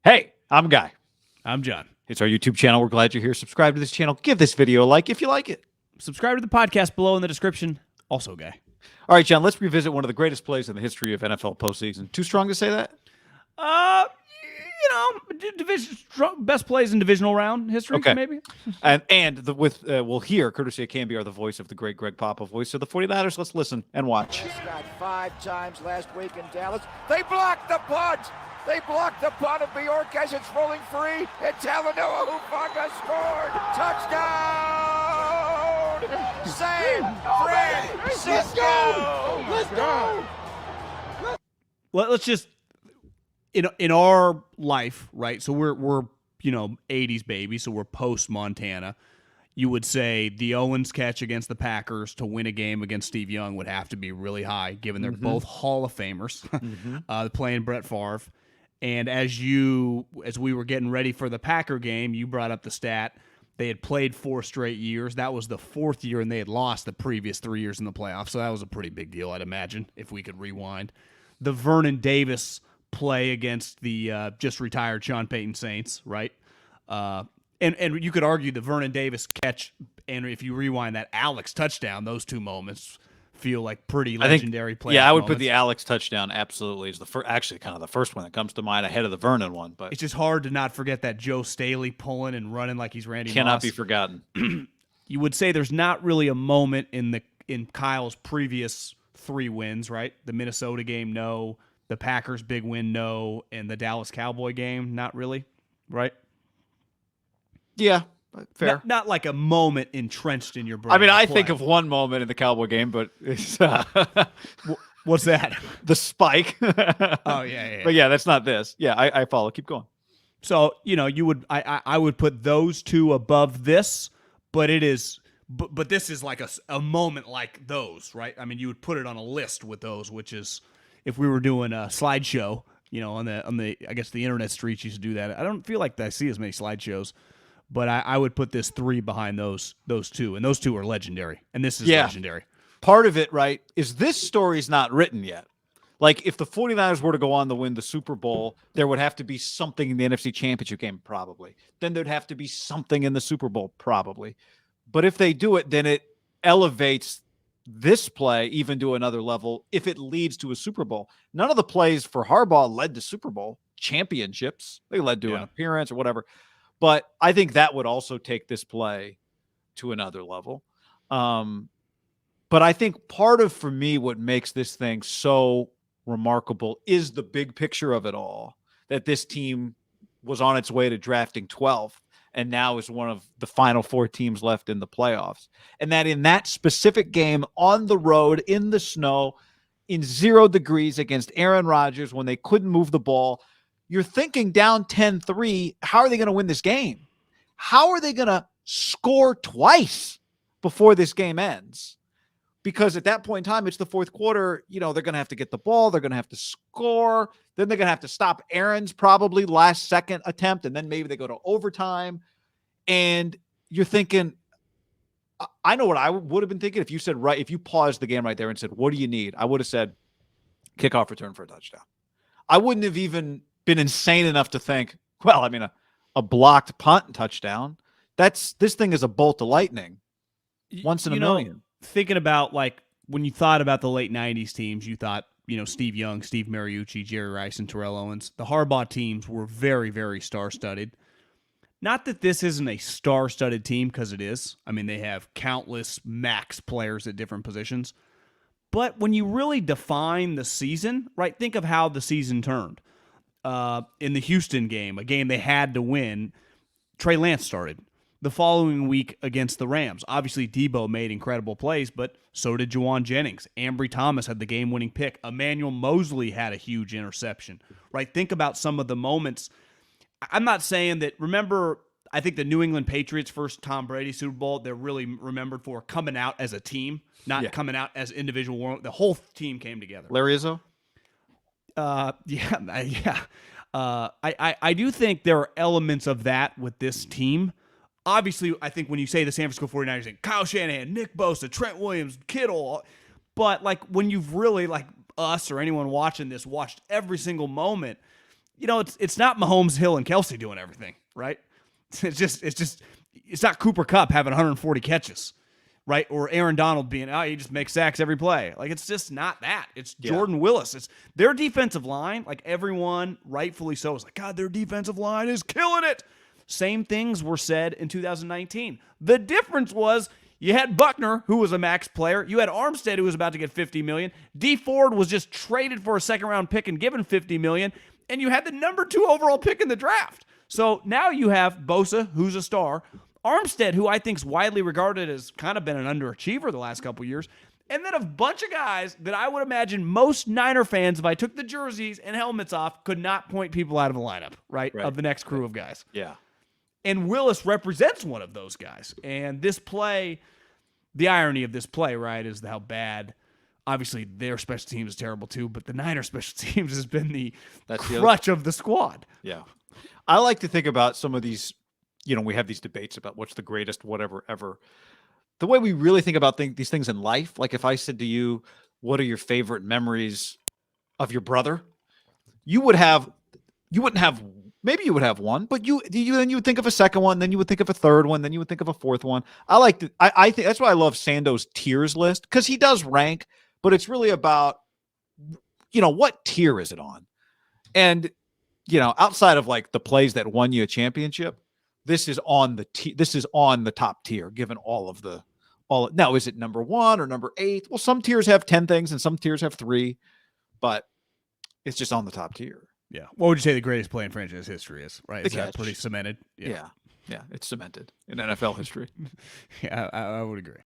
Hey, I'm Guy. I'm John. It's our YouTube channel. We're glad you're here. Subscribe to this channel. Give this video a like if you like it. Subscribe to the podcast below in the description. Also, Guy. All right, John, let's revisit one of the greatest plays in the history of NFL postseason. Too strong to say that? Best plays in divisional round history, Okay. maybe. We'll hear, courtesy of Cambiar, the voice of the great Greg Papa, voice of the 49ers. Let's listen and watch. Got 5 times last week in Dallas. They blocked the punt. They blocked the punt of Bjork as it's rolling free. And Talanoa Hufanga scored. Touchdown! San Francisco! Let's go! Let's just in our life, right? So we're 80s baby, so we're post Montana. You would say the Owens catch against the Packers to win a game against Steve Young would have to be really high, given they're both Hall of Famers, playing Brett Favre. And as we were getting ready for the Packer game, you brought up the stat. They had played 4 straight years. That was the 4th year, and they had lost the previous 3 years in the playoffs. So that was a pretty big deal, I'd imagine, if we could rewind. The Vernon Davis play against the just retired Sean Payton Saints, right? And you could argue the Vernon Davis catch, and if you rewind that Alex touchdown, those 2 moments feel like pretty legendary plays. Yeah, I would put the Alex touchdown absolutely as the first, actually kind of the first one that comes to mind ahead of the Vernon one. But it's just hard to not forget that Joe Staley pulling and running like he's Randy cannot Moss. be forgotten. You would say there's not really a moment in Kyle's previous 3 wins, right? The Minnesota game, no. The Packers' big win, no. And the Dallas Cowboy game, not really, right? Yeah. Fair. Not like a moment entrenched in your brain. I mean, I think of one moment in the Cowboy game, but it's what's that? The spike. Oh yeah. But yeah, that's not this. Yeah, I follow. Keep going. So you would I would put those 2 above this, but it is but this is like a moment like those, right? I mean, you would put it on a list with those, which is if we were doing a slideshow, on the I guess the internet streets used to do that. I don't feel like I see as many slideshows. But I would put this 3 behind those 2, and those 2 are legendary, and this is legendary. Part of it, right, is this story's not written yet. Like, if the 49ers were to go on to win the Super Bowl, there would have to be something in the NFC Championship game, probably. Then there'd have to be something in the Super Bowl, probably. But if they do it, then it elevates this play even to another level if it leads to a Super Bowl. None of the plays for Harbaugh led to Super Bowl championships. They led to an appearance or whatever. But I think that would also take this play to another level. But I think part of, for me, what makes this thing so remarkable is the big picture of it all, that this team was on its way to drafting 12th and now is one of the final 4 teams left in the playoffs. And that in that specific game on the road in the snow in 0 degrees against Aaron Rodgers when they couldn't move the ball, you're thinking down 10-3, how are they going to win this game? How are they going to score twice before this game ends? Because at that point in time, it's the 4th quarter. They're going to have to get the ball. They're going to have to score. Then they're going to have to stop Aaron's probably last-second attempt, and then maybe they go to overtime. And you're thinking, I know what I would have been thinking if you said, right, if you paused the game right there and said, what do you need? I would have said kickoff return for a touchdown. I wouldn't have even been insane enough to think, well, I mean, a blocked punt and touchdown. This thing is a bolt of lightning. Once in a million. Thinking about, like, when you thought about the late 90s teams, you thought, Steve Young, Steve Mariucci, Jerry Rice, and Terrell Owens. The Harbaugh teams were very, very star-studded. Not that this isn't a star-studded team, because it is. I mean, they have countless max players at different positions. But when you really define the season, right, think of how the season turned. In the Houston game, a game they had to win, Trey Lance started. The following week against the Rams, obviously Debo made incredible plays, but so did Juwan Jennings. Ambry Thomas had the game-winning pick. Emmanuel Mosley had a huge interception. Right? Think about some of the moments. I'm not saying that. Remember, I think the New England Patriots' first Tom Brady Super Bowl, they're really remembered for coming out as a team, not coming out as individual. The whole team came together. Larry Izzo? I do think there are elements of that with this team. Obviously, I think when you say the San Francisco 49ers, you think Kyle Shanahan, Nick Bosa, Trent Williams, Kittle. But like when you've really, like us or anyone watching this, watched every single moment, it's not Mahomes, Hill, and Kelsey doing everything, right? It's not Cooper Kupp having 140 catches, right? Or Aaron Donald being, he just makes sacks every play. Like, it's just not that. It's Jordan Willis. It's their defensive line, like everyone, rightfully so, is like, God, their defensive line is killing it. Same things were said in 2019. The difference was you had Buckner, who was a max player. You had Armstead, who was about to get $50 million. Dee Ford was just traded for a second-round pick and given $50 million. And you had the number 2 overall pick in the draft. So now you have Bosa, who's a star. Armstead, who I think is widely regarded as kind of been an underachiever the last couple years. And then a bunch of guys that I would imagine most Niner fans, if I took the jerseys and helmets off, could not point people out of the lineup, right? Of the next crew of guys. Yeah. And Willis represents one of those guys. And this play, the irony of this play, right, is how bad, obviously their special teams is terrible too, but the Niners special teams has been the crutch of the squad. Yeah. I like to think about some of these, we have these debates about what's the greatest whatever ever. The way we really think about these things in life, like if I said to you, what are your favorite memories of your brother? You wouldn't have, maybe you would have one, but then you would think of a second one, then you would think of a third one, then you would think of a fourth one. I think that's why I love Sando's tiers list, because he does rank, but it's really about, what tier is it on? And, outside of like the plays that won you a championship, this is on the top tier, given all. Now, is it number 1 or number 8? Well, some tiers have 10 things and some tiers have 3, but it's just on the top tier. Yeah. What would you say the greatest play in franchise history is, right? Is that catch. pretty cemented? Yeah. It's cemented in NFL history. Yeah, I would agree.